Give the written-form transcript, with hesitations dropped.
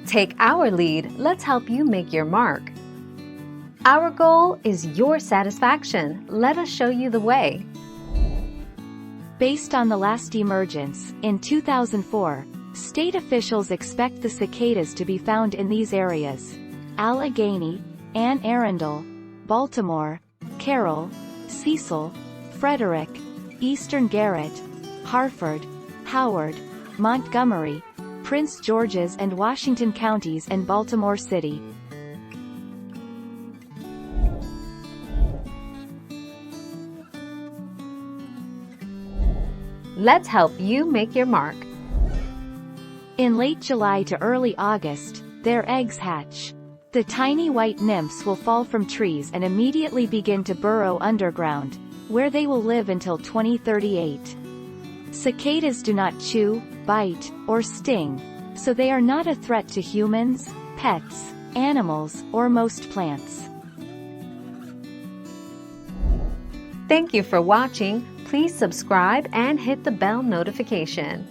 Take our lead, let's help you make your mark. Our goal is your satisfaction. Let us show you the way. Based on the last emergence, in 2004, state officials expect the cicadas to be found in these areas: Allegheny, Anne Arundel, Baltimore, Carroll, Cecil, Frederick, Eastern Garrett, Hartford, Howard, Montgomery, Prince George's and Washington counties and Baltimore City. Let's help you make your mark. In late July to early August, their eggs hatch. The tiny white nymphs will fall from trees and immediately begin to burrow underground, where they will live until 2038. Cicadas do not chew, bite, or sting, so they are not a threat to humans, pets, animals, or most plants. Thank you for watching. Please subscribe and hit the bell notification.